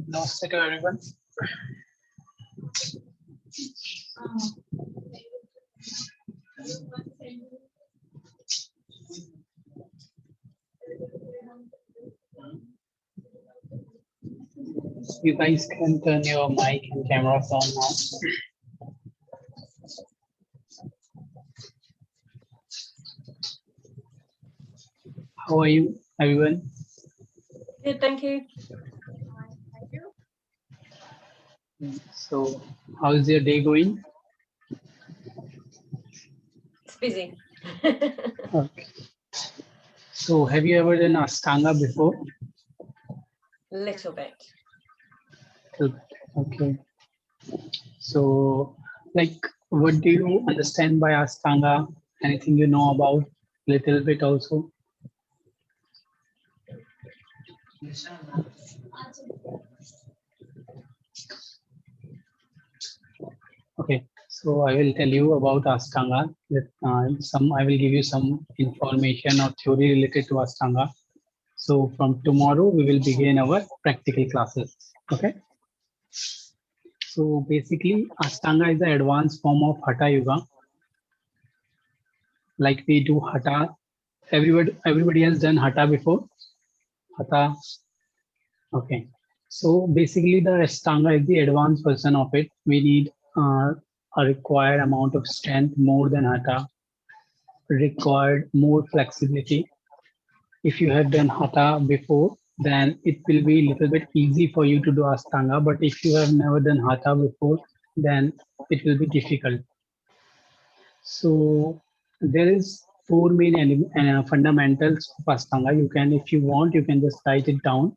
Namaste to everyone. You guys can turn your mic and cameras on now. How are you, everyone? Good, thank you. So, how is your day going? It's busy. Okay. So, have you ever done Ashtanga before? Little bit. Okay. So, like, what do you understand by Ashtanga? Anything you know about? Little bit also. Okay, so I will tell you about Ashtanga. I will give you some information or theory related to Ashtanga. So from tomorrow we will begin our practical classes. Okay. So basically, Ashtanga is the advanced form of Hatha Yoga. Like we do Hatha. Everybody has done Hatha before. Hatha. Okay. So basically, the Ashtanga is the advanced version of it. We need a required amount of strength more than Hatha, required more flexibility. If you have done Hatha before, then it will be a little bit easy for you to do Ashtanga. But if you have never done Hatha before, then it will be difficult. So there is four main fundamentals of Ashtanga. You can, if you want, you can just write it down.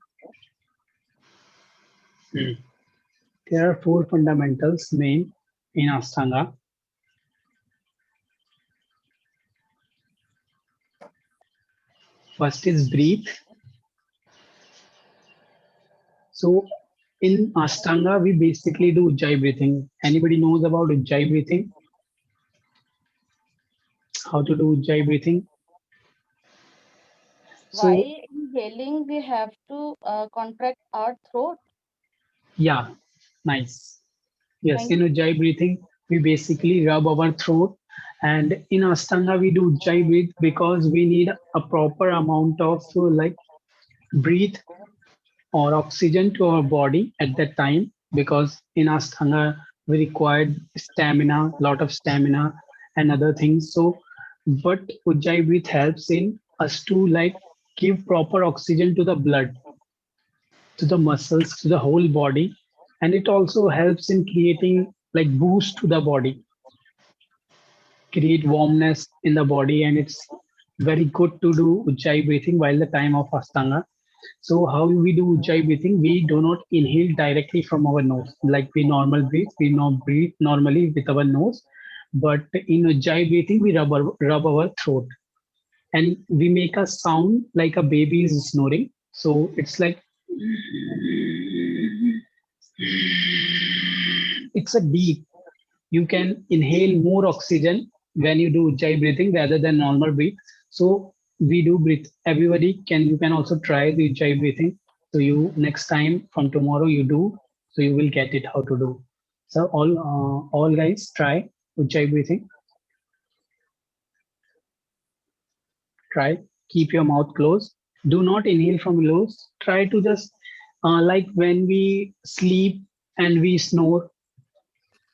There are four fundamentals main in Ashtanga. First is breathe. So in Ashtanga, we basically do Ujjayi breathing. Anybody knows about Ujjayi breathing? How to do Ujjayi breathing? So, While inhaling, we have to contract our throat. yeah, nice. Yes, Thank in Ujjayi breathing, we basically rub our throat. And in Ashtanga, we do Ujjayi breathe because we need a proper amount of like breathe or oxygen to our body at that time. Because in Ashtanga, we required stamina, lot of stamina and other things. So, what Ujjayi breathe helps in us to like give proper oxygen to the blood, to the muscles, to the whole body, and it also helps in creating like boost to the body, create warmness in the body, and it's very good to do Ujjayi breathing while the time of Ashtanga. So how we do Ujjayi breathing? We do not inhale directly from our nose like we normal breathe. We now breathe normally with our nose, but in Ujjayi breathing we rub our throat, and we make a sound like a baby is snoring. So it's like it's a deep. You can inhale more oxygen when you do Ujjayi breathing rather than normal breathe. So we do breathe. Everybody can, you can also try the Ujjayi breathing. So you next time from tomorrow you do, so you will get it how to do. So all guys try Ujjayi breathing. Try, keep your mouth closed. Do not inhale from nose. Try to just like when we sleep and we snore,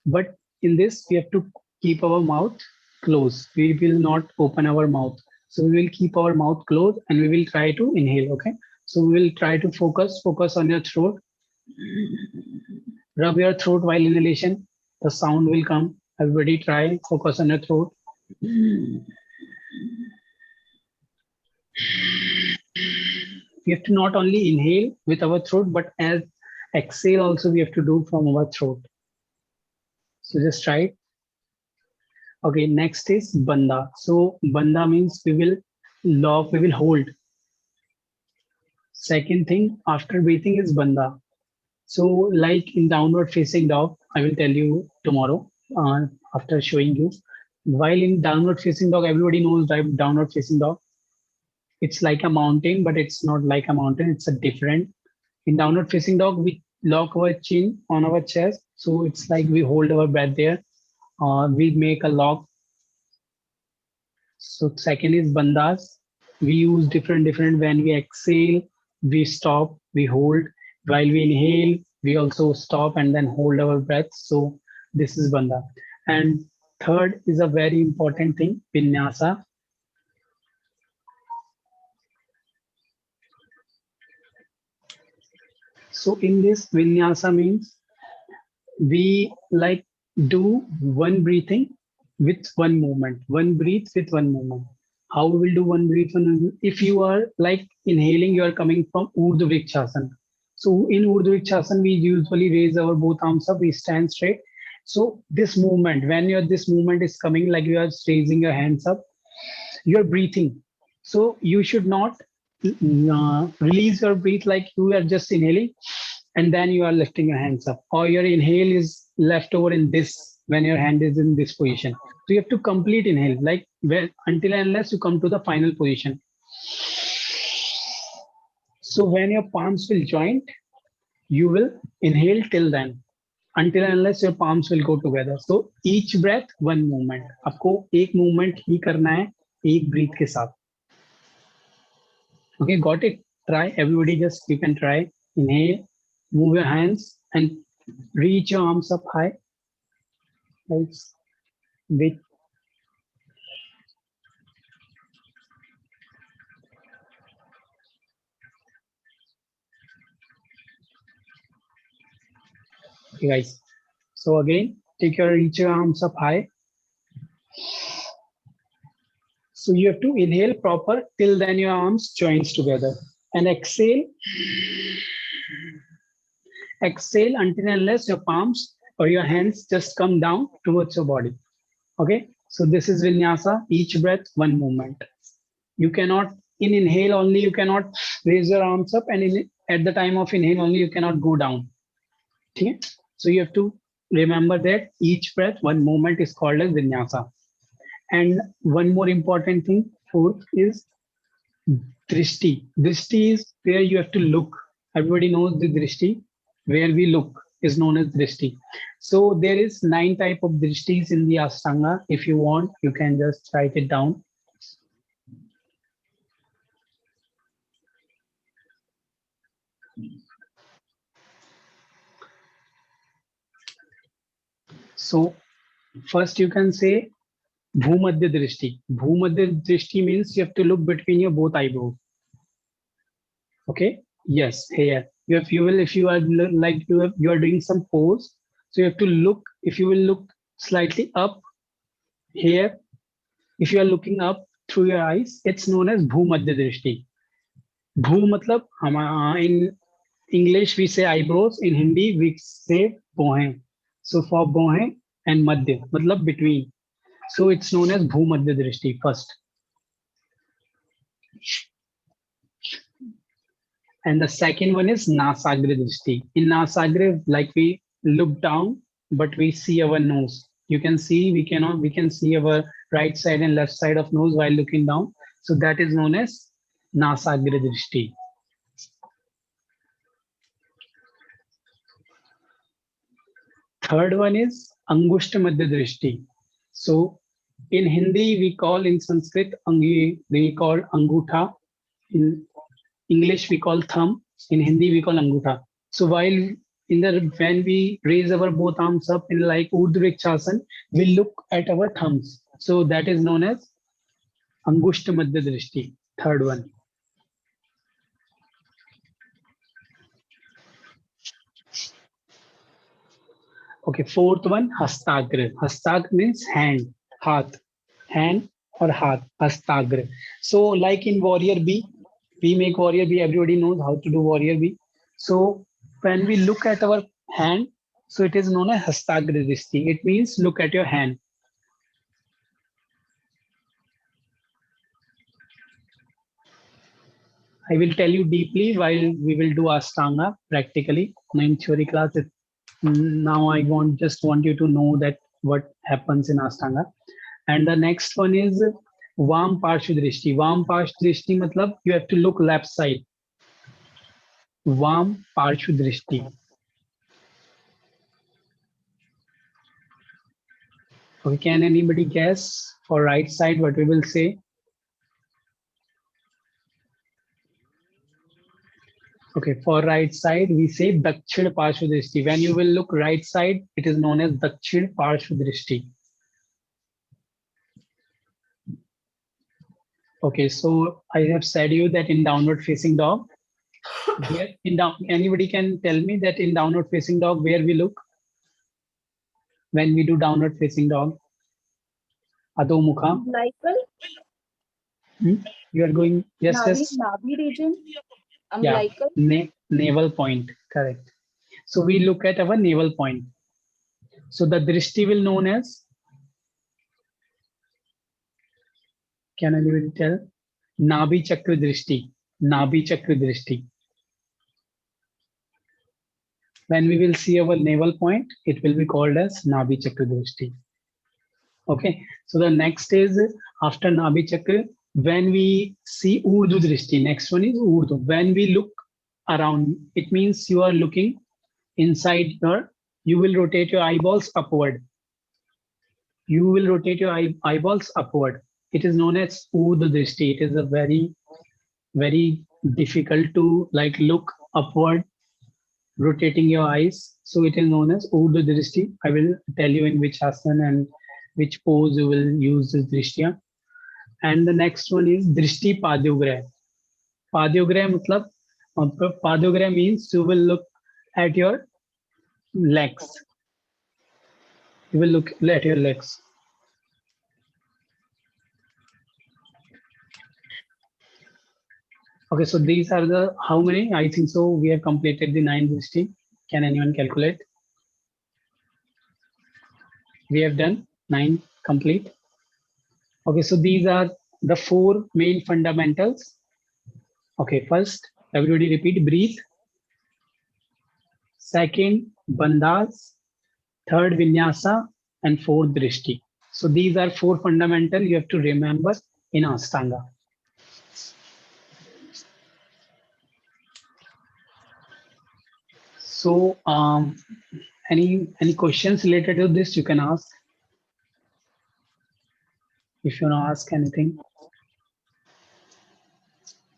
but in this, we have to keep our mouth closed. We will not open our mouth. So we will keep our mouth closed and we will try to inhale. Okay. So we will try to focus on your throat. Rub your throat while inhalation. The sound will come. Everybody try, focus on your throat. We have to not only inhale with our throat, but as exhale also we have to do from our throat. So just try it. Okay, next is banda. So banda means we will lock, we will hold. Second thing after breathing is banda. So like in downward facing dog, I will tell you tomorrow after showing you. While in downward facing dog, everybody knows downward facing dog. It's like a mountain, but it's not like a mountain. It's a different. In downward facing dog, we lock our chin on our chest. So it's like we hold our breath there. We make a lock. So second is bandhas. We use different when we exhale, we stop, we hold. While we inhale, we also stop and then hold our breath. So this is bandha. And third is a very important thing, vinyasa. So in this vinyasa means we like do one breathing with one movement, one breath with one movement. How we will do one breath? If you are like inhaling, you are coming from Urdhva Vrikshasana. So in Urdhva Vrikshasana, we usually raise our both arms up, we stand straight. So this movement, when this movement is coming, like you are raising your hands up, you are breathing. So you should not release your breath like you are just inhaling and then you are lifting your hands up, or your inhale is left over in this when your hand is in this position. So you have to complete inhale, like until and unless you come to the final position. So when your palms will joint, you will inhale till then, until and unless your palms will go together. So each breath, one movement. आपको एक movement ही करना है एक breath के साथ. Okay, got it? Try. Everybody just, you can try. Inhale, move your hands and reach your arms up high. Let's wait. Okay, guys. So again, reach your arms up high. So you have to inhale proper till then your arms joins together, and exhale. Exhale until and unless your palms or your hands just come down towards your body. Okay, so this is vinyasa. Each breath, one movement. You cannot, in inhale only, you cannot raise your arms up, and at the time of inhale only, you cannot go down. Okay, so you have to remember that each breath, one movement is called as vinyasa. And one more important thing, fourth, is drishti. Drishti is where you have to look. Everybody knows the drishti. Where we look is known as drishti. So there is 9 type of drishtis in the Ashtanga. If you want, you can just write it down. So first you can say Bhumadhya Drishti. Bhumadhya Drishti means you have to look between your both eyebrows. Okay. Yes. Here. You will, if you are like you are doing some pose. So you have to look. If you will look slightly up here, if you are looking up through your eyes, it's known as Bhumadhya Drishti. Bhu matlab in English we say eyebrows. In Hindi we say bohe. So for bohe and madhya, matlab between. So it's known as Bhumadhya Drishti first. And the second one is Nasagra Drishti. In Nasagra, like we look down, but we see our nose. You can see, we can see our right side and left side of nose while looking down. So that is known as Nasagra Drishti. Third one is Angushta Madhya Drishti. So in Hindi, we call, in Sanskrit, we call Angutha. In English, we call thumb. In Hindi, we call Angutha. So while when we raise our both arms up in like Urdhva Vrikshasana, we look at our thumbs. So that is known as Angushta Madhya Drishti. Third one. Okay, fourth one, Hastagra. Hastagra means hand, Hath, hand or Hath, Hastagra. So like in Warrior B, we make Warrior B, everybody knows how to do Warrior B. So when we look at our hand, so it is known as Hastagra Drishti. It means look at your hand. I will tell you deeply while we will do Ashtanga practically. In theory class, now I just want you to know that what happens in Ashtanga. And the next one is वाम पार्श्व दृष्टि. वाम पार्श्व दृष्टि मतलब you have to look left side. वाम पार्श्व दृष्टि. Okay, can anybody guess for right side what we will say? Okay, for right side we say Dakshina Parshva Drishti. When you will look right side, it is known as Dakshina Parshva Drishti. Okay, so I have said you that in downward facing dog, where in down, anybody can tell me that in downward facing dog where we look when we do downward facing dog? Adho Mukha. Umbilical, You are going, yes, yes. Navi region, Yeah, umbilical. navel point, correct. So we look at our navel point. So the drishti will known as, can anybody tell? Nabhi Chakra Drishti. Nabhi Chakra Drishti. When we will see our navel point, it will be called as Nabhi Chakra Drishti. Okay, so the next is after Nabhi Chakra, when we see Urdu Drishti, next one is Urdu. When we look around, it means you are looking inside your, you will rotate your eyeballs upward. You will rotate your eyeballs upward. It is known as Urdu Drishti. It is a very difficult to like look upward, rotating your eyes. So it is known as Urdu Drishti. I will tell you in which asana and which pose you will use this Drishtya. And the next one is Drishti Padyograha. Padyograha matlab, Padyograha means you will look at your legs. You will look at your legs. Okay, so these are the, how many? I think so we have completed the 9 Drishti. Can anyone calculate? We have done 9 complete. Okay, so these are the 4 main fundamentals. Okay, first, everybody repeat, breathe. Second, bandhas. Third, vinyasa. And fourth, drishti. So these are 4 fundamental you have to remember in Ashtanga. So any questions related to this you can ask. If you want to ask anything.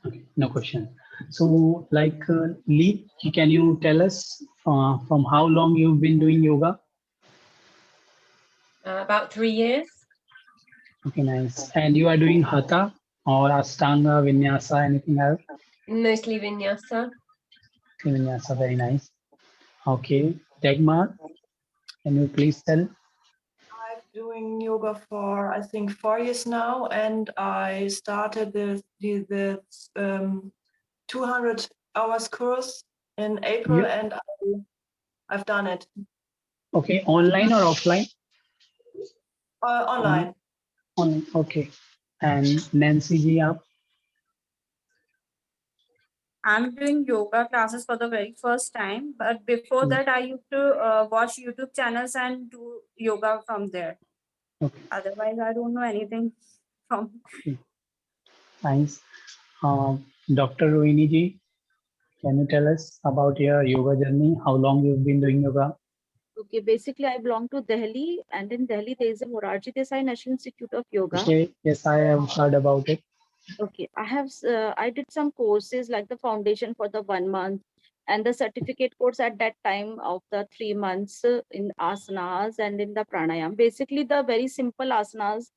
Okay, no question. So like Lee, can you tell us from how long you've been doing yoga? About 3 years. Okay, nice. And you are doing hatha or ashtanga, vinyasa, anything else? Mostly vinyasa. Vinyasa, very nice. Okay, Dagmar, can you please tell? I'm doing yoga for I think 4 years now, and I started the 200 hours course in April, Yeah. and I've done it Okay, online or offline? online. Okay. And Nancy ji, aap? I'm doing yoga classes for the very first time, but before that, I used to watch YouTube channels and do yoga from there. Okay. Otherwise, I don't know anything from. Nice. Dr. Rohini ji, can you tell us about your yoga journey? How long you've been doing yoga? Okay, basically I belong to Delhi, and in Delhi there is a Morarji Desai National Institute of Yoga. Okay, yes, I have heard about it. Okay, I did some courses like the foundation for the 1 month and the certificate course at that time of the 3 months in asanas and in the pranayam. Basically the very simple asanas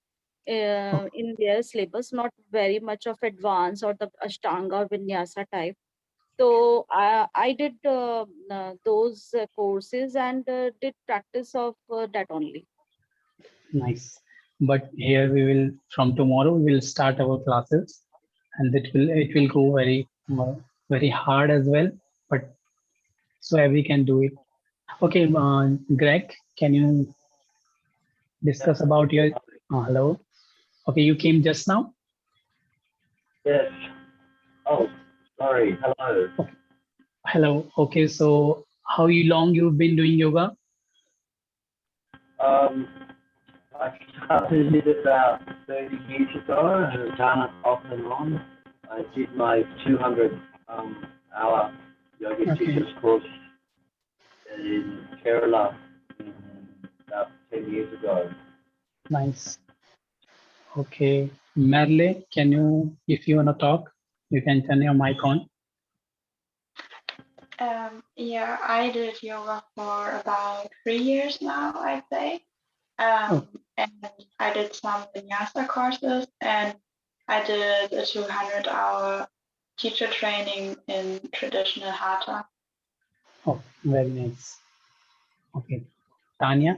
in their syllabus, not very much of advanced or the ashtanga vinyasa type. So I did those courses and did practice of that only. Nice. But here we will, from tomorrow, we will start our classes, and it will go very hard as well. But so every can do it. Okay, Greg, can you discuss about your? Hello. Okay, you came just now. Yes. Oh, sorry. Hello. Hello. Okay, so how long you've been doing yoga? Um, I started it about 30 years ago and have done it off and on. I did my 200 hour yoga Okay. teachers course in Kerala about 10 years ago. Nice. Okay. Merle, can you, if you want to talk, you can turn your mic on. Yeah, I did yoga for about 3 years now, I'd say. Oh. And I did some vinyasa courses and I did a 200-hour teacher training in traditional hatha. Oh, very nice. Okay. Tanya?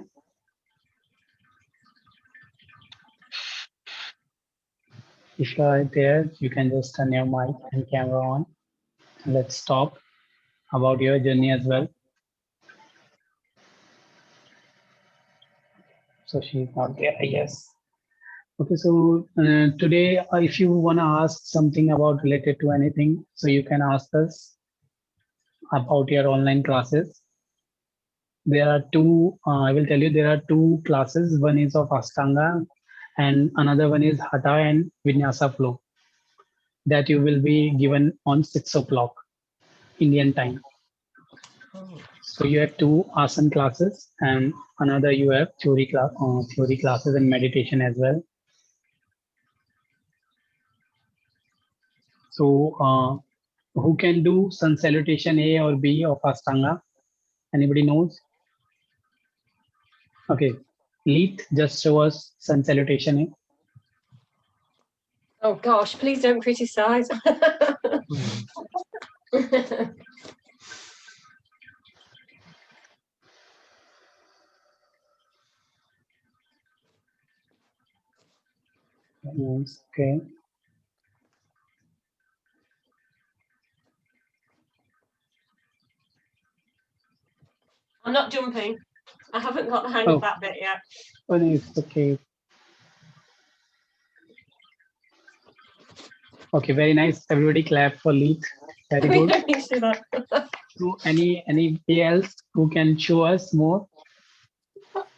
If you are there, you can just turn your mic and camera on. And let's talk about your journey as well. So she's not there, I guess. Okay, so today, if you want to ask something about related to anything, so you can ask us about your online classes. There are two, I will tell you, there are two classes. One is of Ashtanga and another one is Hatha and Vinyasa flow that you will be given on 6 o'clock Indian time. So you have two asana classes and another you have theory classes and meditation as well. So who can do sun salutation A or B of Ashtanga? Anybody knows? Okay, Leith, just show us sun salutation A. Oh gosh, please don't criticize. Yes, okay. I'm not jumping. I haven't got the hang Oh. of that bit yet. Oh, no, it's okay. Okay, very nice. Everybody clap for Leith. Very We good. don't need to do that. So anybody else who can show us more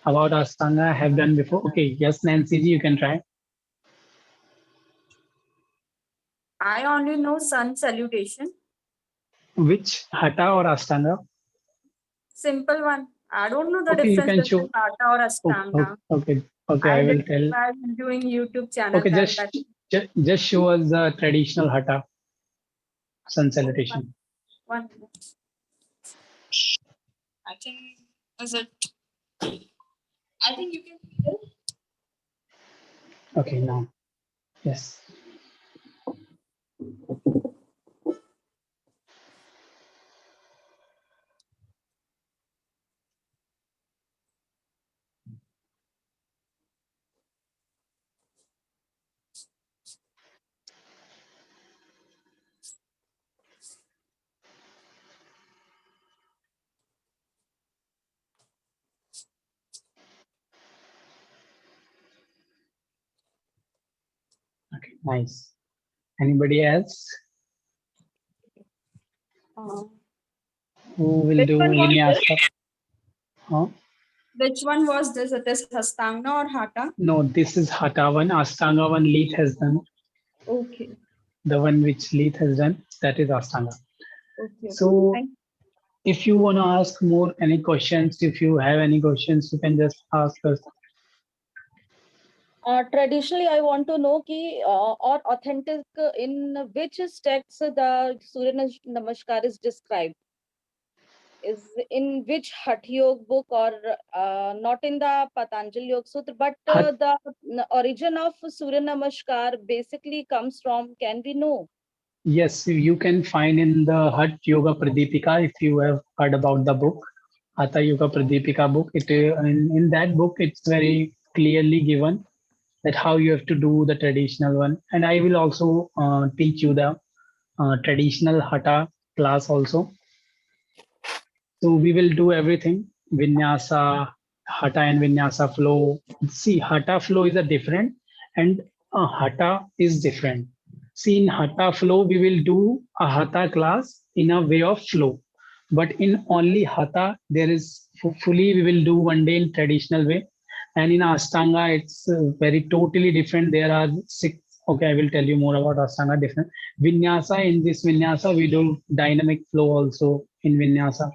about Ashtanga have done before? Okay, yes, Nancy ji, you can try. I only know sun salutation. Which Hatha or Ashtanga? Simple one. I don't know the Okay, you difference can show. between Hatha or Oh, Ashtanga. okay, I will tell. while doing YouTube channel. Okay, just show us the traditional Hatha sun salutation. 1 minute. I think, is it? I think you can see it. Okay, now, yes. Okay, nice. Anybody else who will Which do one was vinyasa? Huh? Which one was this? It is Hastanga or Hatha? No, this is Hatha one. Ashtanga one Leith has done. Okay. The one which Leith has done, that is Ashtanga. Okay. So Thank if you want to ask more any questions, if you have any questions, you can just ask us. Traditionally, I want to know or authentic in which texts the Surya Namaskar is described. Is in which Hatha Yoga book or not in the Patanjali Yoga Sutra, but the origin of Surya Namaskar basically comes from, can we know? Yes, you can find in the Hatha Yoga Pradipika, if you have heard about the book, Hatha Yoga Pradipika book. In that book, it's very clearly given that how you have to do the traditional one. And I will also teach you the traditional Hatha class also. So we will do everything, Vinyasa, Hatha and Vinyasa flow. See, Hatha flow is a different and Hatha is different. See, in Hatha flow, we will do a Hatha class in a way of flow. But in only Hatha, there is fully we will do one day in traditional way. And in Ashtanga, it's very totally different. There are 6. Okay, I will tell you more about Ashtanga different. Vinyasa, in this Vinyasa, we do dynamic flow also in Vinyasa.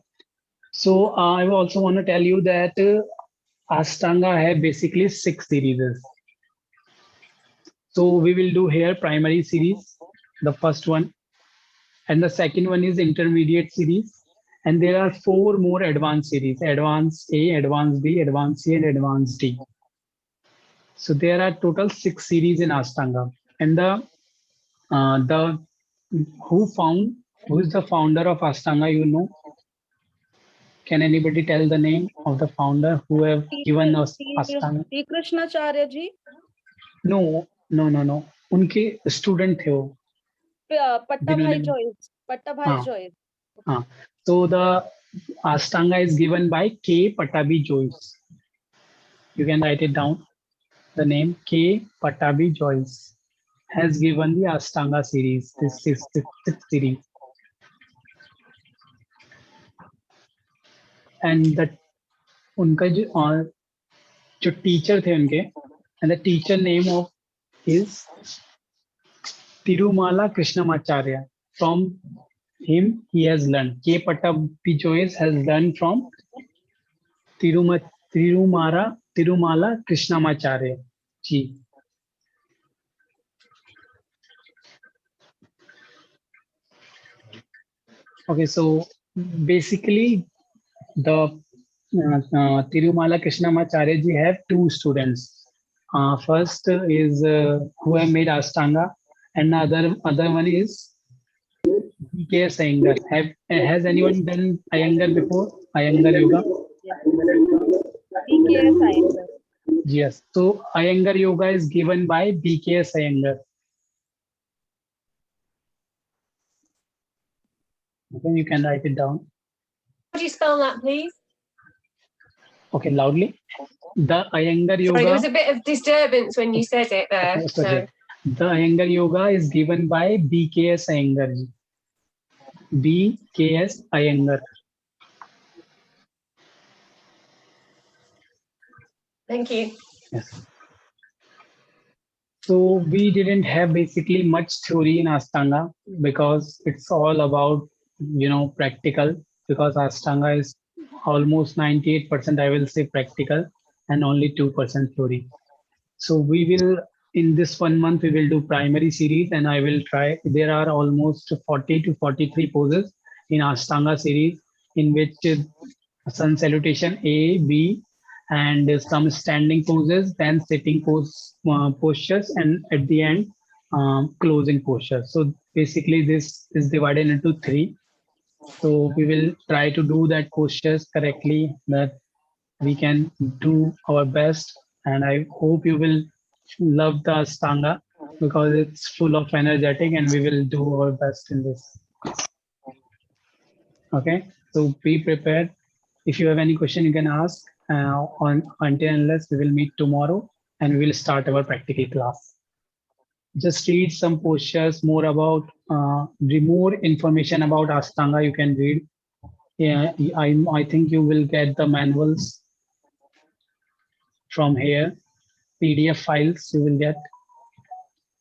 So I also want to tell you that Ashtanga have basically 6 series. So we will do here primary series, the first one, and the second one is intermediate series. And there are 4 more advanced series: advanced A, advanced B, advanced C, and advanced D. So there are total 6 series in Ashtanga. And the who is the founder of Ashtanga? You know? Can anybody tell the name of the founder who have given us Ashtanga? Sri Krishnacharya ji, No, no, no, no. उनके student थे वो Pattabhai जिन्होंने Jois, Pattabhai हाँ Jois. हाँ. So the Ashtanga is given by K. Patabi Jois. You can write it down. The name K. Patabi Jois has given the Ashtanga series. This is the 6th series. And that उनका जो teacher थे उनके, and the teacher name of is Tirumala Krishnamacharya. From him he has learned. K. Patabi Jois has learned from Tirumala Krishnamacharya ji. Okay, so basically the Tirumala Krishnamacharya ji have 2 students. First is who have made Ashtanga, and the other one is B.K.S. Iyengar. Has anyone done Iyengar before? Iyengar Yoga? BKS Iyengar. Yes. So Iyengar Yoga is given by B.K.S. Iyengar. Okay, you can write it down. Could you spell that, please? Okay, loudly. The Iyengar Sorry, Yoga. there was a bit of disturbance when you said it there. It's So okay. The Iyengar Yoga is given by B.K.S. Iyengar ji. B.K.S. Iyengar. thank you. Yes. So we didn't have basically much theory in Ashtanga because it's all about, practical, because Ashtanga is almost 98%, I will say, practical and only 2% theory. So we will, in this 1 month, we will do primary series, and I will try. There are almost 40 to 43 poses in Ashtanga series, in which sun salutation A, B, and some standing poses, then sitting postures, and at the end, closing postures. So basically, this is divided into 3. So we will try to do that postures correctly, that we can do our best. And I hope you will love the Ashtanga because it's full of energetic, and we will do our best in this. Okay, so be prepared. If you have any question, you can ask until unless we will meet tomorrow and we will start our practical class. Just read some postures, more about the more information about Ashtanga you can read. Yeah, I think you will get the manuals from here, PDF files you will get.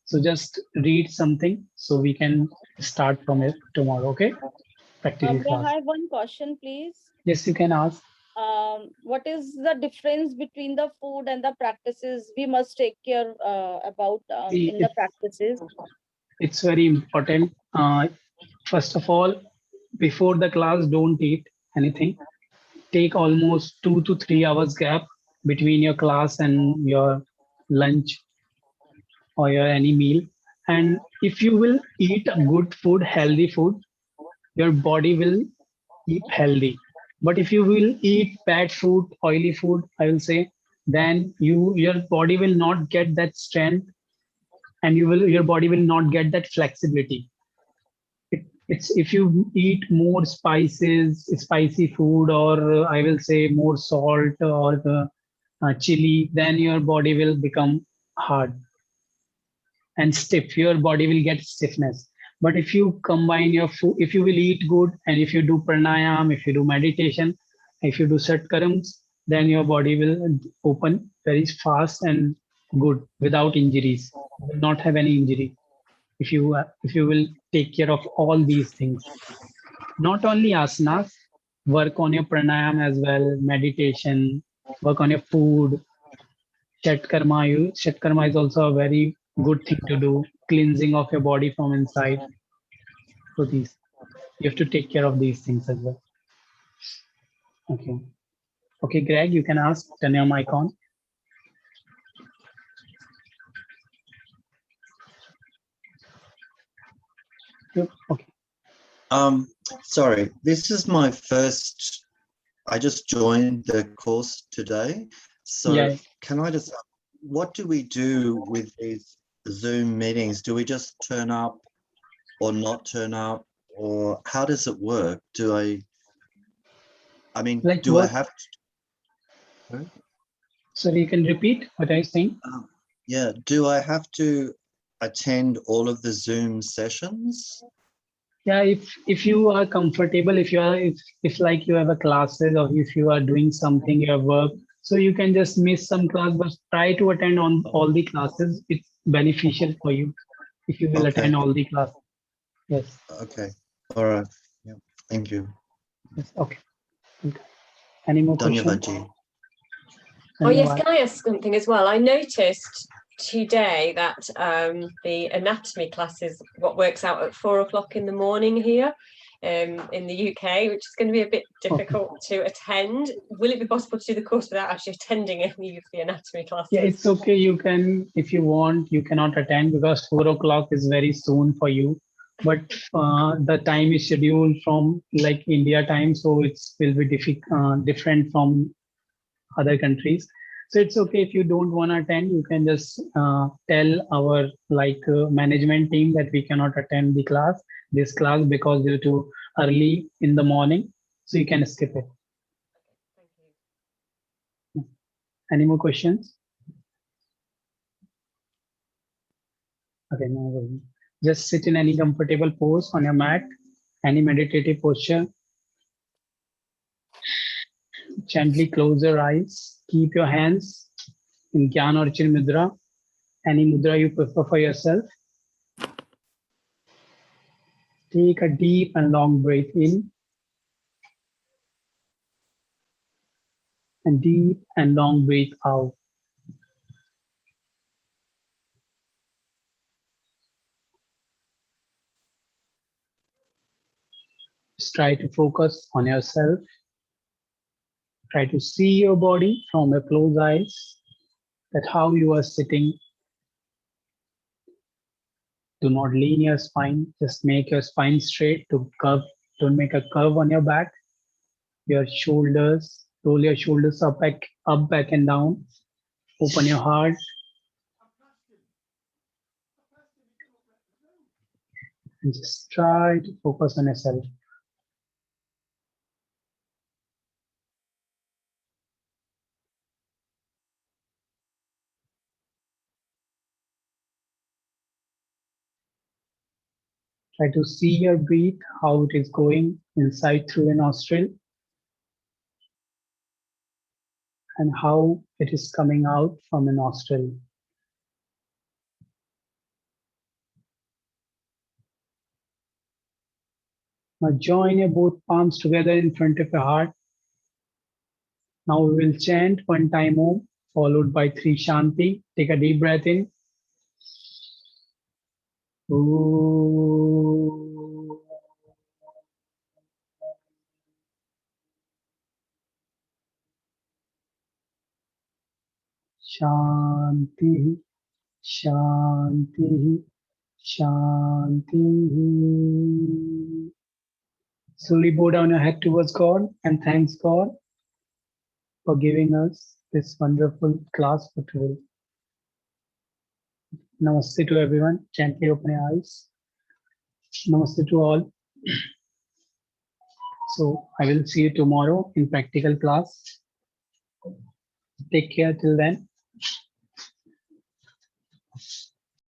So just read something so we can start from it tomorrow. Okay, practical I class. have one question, please. Yes, you can ask. What is the difference between the food and the practices we must take care about See, in the practices? It's very important. First of all, before the class, don't eat anything. Take almost 2 to 3 hours gap between your class and your lunch or your any meal. And if you will eat good food, healthy food, your body will keep healthy. But if you will eat bad food, oily food, I will say, then your body will not get that strength, and your body will not get that flexibility. It's if you eat more spicy food, or I will say more salt or chili, then your body will become hard and stiff. Your body will get stiffness. But if you combine your food, if you will eat good, and if you do pranayam, if you do meditation, if you do satkarams, then your body will open very fast and good without injuries. You will not have any injury if you will take care of all these things. Not only asanas, work on your pranayam as well, meditation, work on your food. Shatkarma is also a very good thing to do, cleansing of your body from inside. So these you have to take care of these things as well. Okay. Okay, Greg, you can ask. Turn your mic on. Yep. Okay. Sorry, this is my first, I just joined the course today. So Yeah. can I just, what do we do with these Zoom meetings? Do we just turn up or not turn up, or how does it work? I mean, Like do I what? have to? Sorry, you can repeat what I saying? Yeah, do I have to attend all of the Zoom sessions? Yeah, if you are comfortable, if like you have a classes or if you are doing something, your work, so you can just miss some class, but try to attend on all the classes. It's beneficial for you if you will Okay. attend all the classes. Yes. Okay. All right. Yeah. Thank you. Yes. Okay. Any more questions? Dhanyavad. Oh yes, Dhanyavad. can I ask something as well? I noticed today that the anatomy class is what works out at 4 o'clock in the morning here in the UK, which is going to be a bit difficult to attend. Will it be possible to do the course without actually attending any of the anatomy classes? Yeah, it's okay. You can, if you want, you cannot attend because 4 o'clock is very soon for you. But the time is scheduled from like India time, so it will be different from other countries. So it's okay if you don't want to attend. You can just tell our management team that we cannot attend this class because due to early in the morning. So you can skip it. Thank you. Any more questions? Okay, no worries. Just sit in any comfortable pose on your mat, any meditative posture. Gently close your eyes. Keep your hands in Gyan or Chin Mudra, any mudra you prefer for yourself. Take a deep and long breath in and deep and long breath out. Just try to focus on yourself. Try to see your body from your closed eyes, that how you are sitting. Do not lean your spine, just make your spine straight to curve. Don't make a curve on your back. Your shoulders, roll your shoulders up, back and down. Open your heart. And just try to focus on yourself. Try to see your breath, how it is going inside through your nostril and how it is coming out from a nostril. Now join your both palms together in front of your heart. Now we will chant one time Om, followed by 3 Shanti. Take a deep breath in. Om. Shanti, Shanti, Shanti. Slowly bow down your head towards God and thanks God for giving us this wonderful class for today. Namaste to everyone. Gently open your eyes. Namaste to all. So I will see you tomorrow in practical class. Take care till then.